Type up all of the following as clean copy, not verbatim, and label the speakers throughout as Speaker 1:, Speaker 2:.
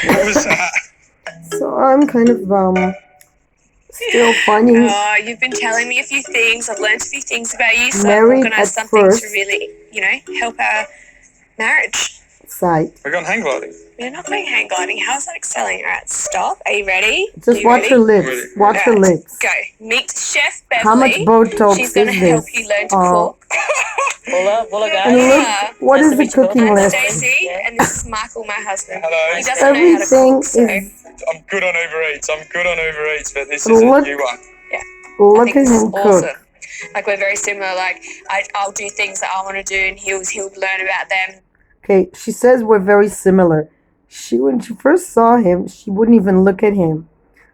Speaker 1: What was that?
Speaker 2: So I'm kind of still finding
Speaker 3: Oh, you've been telling me a few things. I've learned a few things about you, so I've
Speaker 2: married at
Speaker 3: organised something to
Speaker 2: first
Speaker 3: really, help our marriage.
Speaker 2: sight.
Speaker 1: We're going hang gliding.
Speaker 3: We're not going hang gliding. How's that excelling? All right, stop. Are you ready?
Speaker 2: Just
Speaker 3: you
Speaker 2: watch her
Speaker 3: ready?
Speaker 2: lips. Watch her
Speaker 3: Alright,
Speaker 2: lips.
Speaker 3: Go. Meet Chef Beverly.
Speaker 2: How much Botox
Speaker 3: She's going to
Speaker 2: is
Speaker 3: help
Speaker 2: this?
Speaker 3: you learn to cook.
Speaker 4: Bula
Speaker 2: And
Speaker 4: guys.
Speaker 2: look, what
Speaker 4: Nice
Speaker 2: is
Speaker 4: to
Speaker 2: the
Speaker 4: meet you both.
Speaker 2: cooking
Speaker 3: I'm
Speaker 2: lesson?
Speaker 3: Stacey, and this is Michael, my husband.
Speaker 1: Hello.
Speaker 3: He doesn't know how to
Speaker 2: Everything
Speaker 3: cook, so
Speaker 2: is.
Speaker 1: I'm good on Uber Eats. But this is
Speaker 2: Look,
Speaker 1: a new one.
Speaker 3: I
Speaker 2: look
Speaker 3: think
Speaker 2: at
Speaker 3: this is
Speaker 2: him
Speaker 3: awesome.
Speaker 2: cook.
Speaker 3: Like, we're very similar. Like, I'll do things that I want to do, and he'll learn about them.
Speaker 2: Okay, she says we're very similar. When she first saw him, she wouldn't even look at him.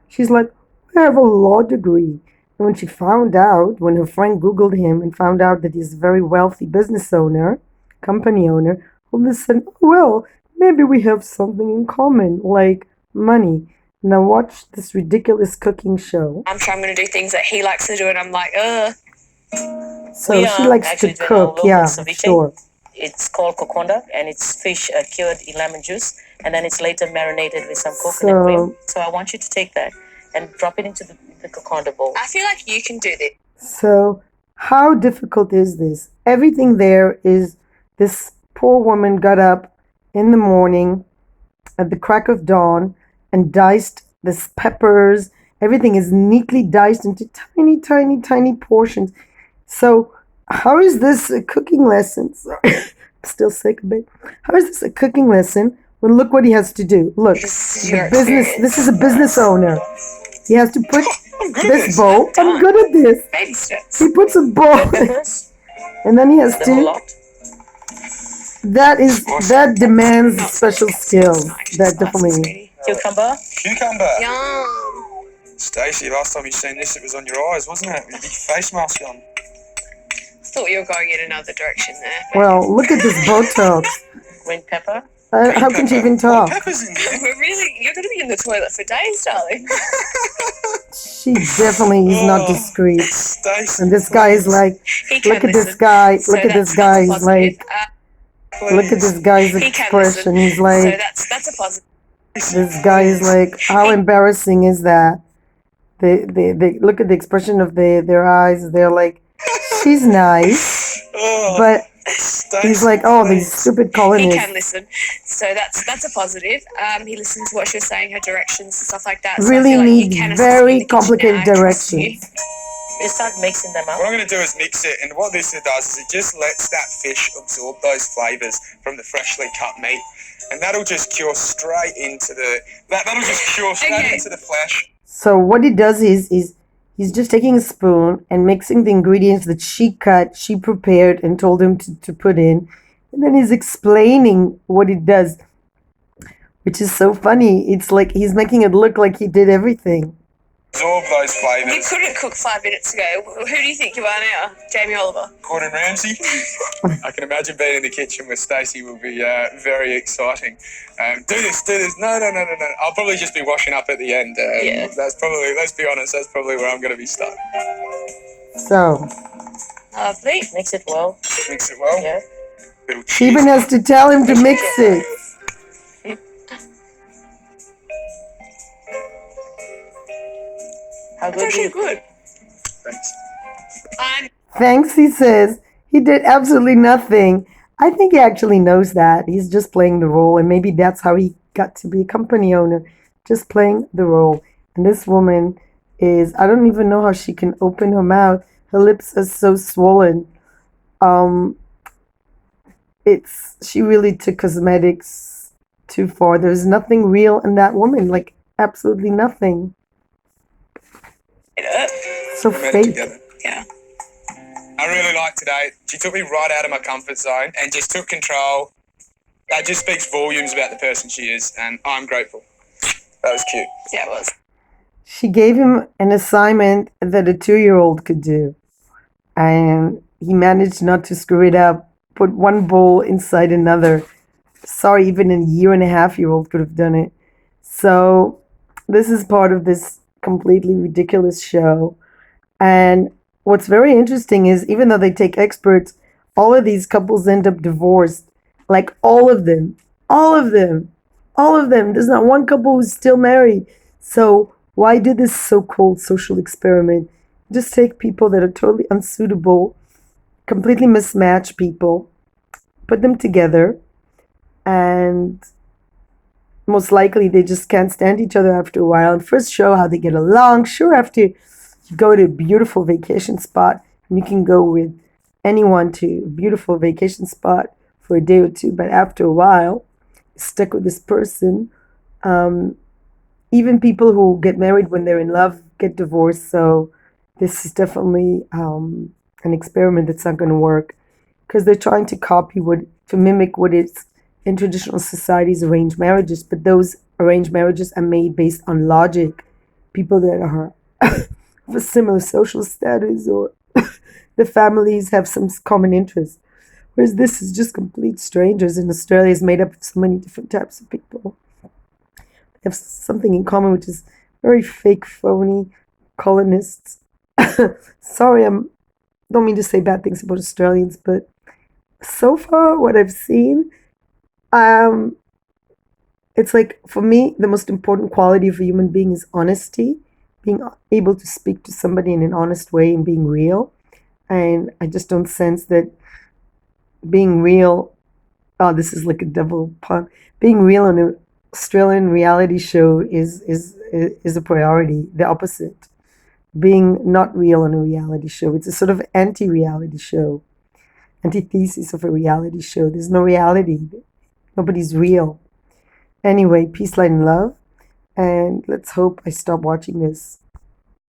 Speaker 2: She's like, I have a law degree. And when she found out, when her friend Googled him and found out that he's a very wealthy business owner, company owner, all of a sudden, well, maybe we have something in common, like money. Now watch this ridiculous cooking show.
Speaker 3: I'm sure I'm going to do things that he likes to do, and I'm like, ugh.
Speaker 2: So
Speaker 4: We
Speaker 2: she
Speaker 4: are
Speaker 2: likes to
Speaker 4: actually doing our
Speaker 2: cook,
Speaker 4: local
Speaker 2: yeah,
Speaker 4: ceviche.
Speaker 2: sure.
Speaker 4: It's called coconda, and it's fish cured in lemon juice, and then it's later marinated with some coconut cream. So I want you to take that and drop it into the coconda bowl.
Speaker 3: I feel like you can do this.
Speaker 2: So how difficult is this? Everything there is this poor woman got up in the morning at the crack of dawn and diced this peppers. Everything is neatly diced into tiny, tiny, tiny portions. So how is this a cooking lesson? Sorry, I'm still sick a bit. How is this a cooking lesson when look what he has to do? Look,
Speaker 3: This is your
Speaker 2: business.
Speaker 3: experience.
Speaker 2: This is a business owner. He has to put
Speaker 1: I'm good at
Speaker 2: this
Speaker 1: this.
Speaker 2: bowl. I'm good at this.
Speaker 3: Baby steps.
Speaker 2: He puts a bowl,
Speaker 4: Peppers,
Speaker 2: and then he has
Speaker 4: the whole
Speaker 2: to.
Speaker 4: lot.
Speaker 2: That demands
Speaker 3: Not
Speaker 2: special
Speaker 3: spicy,
Speaker 2: skills.
Speaker 3: it's not just
Speaker 2: That
Speaker 3: spicy,
Speaker 2: definitely.
Speaker 3: sweetie.
Speaker 4: Cucumber.
Speaker 1: Cucumber.
Speaker 3: Yum.
Speaker 1: Stacey, last time you seen this, it was on your eyes, wasn't it? With a big face mask on.
Speaker 3: Thought you were going in another direction there.
Speaker 2: Well, look at this Botox.
Speaker 4: Green pepper.
Speaker 2: How can she even
Speaker 1: What
Speaker 2: talk?
Speaker 1: peppers in there?
Speaker 3: You're going to be in the toilet for days, darling.
Speaker 2: She definitely is not discreet.
Speaker 1: Stacey.
Speaker 2: And this guy is like,
Speaker 3: He can
Speaker 2: look at this
Speaker 3: listen.
Speaker 2: guy.
Speaker 3: So
Speaker 2: Look at this
Speaker 3: that's
Speaker 2: guy.
Speaker 3: a
Speaker 2: He's
Speaker 3: positive.
Speaker 2: like, look at this guy's
Speaker 3: He can
Speaker 2: expression.
Speaker 3: listen.
Speaker 2: He's
Speaker 3: So
Speaker 2: like,
Speaker 3: that's a positive.
Speaker 2: this guy is like, how embarrassing is that? They look at the expression of their eyes. They're like, she's nice,
Speaker 1: Oh,
Speaker 2: but
Speaker 1: Stacey,
Speaker 2: he's like, oh, these
Speaker 1: please.
Speaker 2: stupid
Speaker 3: He
Speaker 2: colonists.
Speaker 3: can listen. So that's a positive. He listens to what she was saying, her directions and stuff like that. So
Speaker 2: Really
Speaker 3: I feel like
Speaker 2: need
Speaker 3: you can assist me in
Speaker 2: very
Speaker 3: the kitchen
Speaker 2: complicated
Speaker 3: now. I trust you.
Speaker 2: directions.
Speaker 4: You start mixing them
Speaker 1: What
Speaker 4: up.
Speaker 1: I'm going to do is mix it, and what this does is it just lets that fish absorb those flavours from the freshly cut meat, and that'll just cure straight into that'll just cure straight
Speaker 3: Okay.
Speaker 1: into the flesh.
Speaker 2: So what he does is he's just taking a spoon and mixing the ingredients that she cut, she prepared, and told him to put in, and then he's explaining what he does, which is so funny. It's like he's making it look like he did everything.
Speaker 1: Absorb those
Speaker 3: You
Speaker 1: flavours.
Speaker 3: couldn't cook 5 minutes ago. Who do you think you are now? Jamie Oliver.
Speaker 1: Gordon Ramsay. I can imagine being in the kitchen with Stacey will be very exciting. Do this. No. I'll probably just be washing up at the end.
Speaker 3: Yeah.
Speaker 1: That's probably, let's be honest, that's probably where I'm going to be stuck.
Speaker 2: So
Speaker 3: Lovely.
Speaker 4: Mix it well.
Speaker 1: Mix it well.
Speaker 4: Yeah.
Speaker 1: Little
Speaker 2: she
Speaker 1: cheese.
Speaker 2: even has to tell him to mix it.
Speaker 4: How
Speaker 3: It's
Speaker 4: good
Speaker 3: actually
Speaker 4: is it?
Speaker 3: good.
Speaker 1: Thanks.
Speaker 3: I'm
Speaker 2: Thanks, he says. He did absolutely nothing. I think he actually knows that. He's just playing the role, and maybe that's how he got to be a company owner, just playing the role. And this woman is, I don't even know how she can open her mouth. Her lips are so swollen. Um, she really took cosmetics too far. There's nothing real in that woman, like absolutely nothing. So
Speaker 1: We made it
Speaker 2: fake.
Speaker 1: together.
Speaker 3: Yeah.
Speaker 1: I really liked today. She took me right out of my comfort zone and just took control. That just speaks volumes about the person she is, and I'm grateful. That was cute.
Speaker 3: Yeah, it was.
Speaker 2: She gave him an assignment that a 2-year-old could do, and he managed not to screw it up, put one bowl inside another. Sorry, even a 1.5-year-old could have done it. So, this is part of this completely ridiculous show. And what's very interesting is even though they take experts, all of these couples end up divorced. Like all of them, all of them, All of them. There's not one couple who's still married. So why do this so-called social experiment? Just take people that are totally unsuitable, completely mismatched people, put them together, and most likely they just can't stand each other after a while. And first show how they get along. Sure, after you go to a beautiful vacation spot, and you can go with anyone to a beautiful vacation spot for a day or two, but after a while, you're stuck with this person. Um, Even people who get married when they're in love get divorced. So this is definitely an experiment that's not going to work because they're trying to to mimic what is in traditional societies arranged marriages, but those arranged marriages are made based on logic. People that are of a similar social status or the families have some common interests. Whereas this is just complete strangers, and Australia is made up of so many different types of people. They have something in common, which is very fake, phony colonists. Sorry, I don't mean to say bad things about Australians, but so far, what I've seen, um, it's like for me, the most important quality of a human being is honesty, being able to speak to somebody in an honest way and being real. And I just don't sense that being real. Oh, this is like a double pun. Being real on an Australian reality show is a priority. The opposite. Being not real on a reality show. It's a sort of anti-reality show, antithesis of a reality show. There's no reality. Nobody's real. Anyway, peace, light, and love. And let's hope I stop watching this.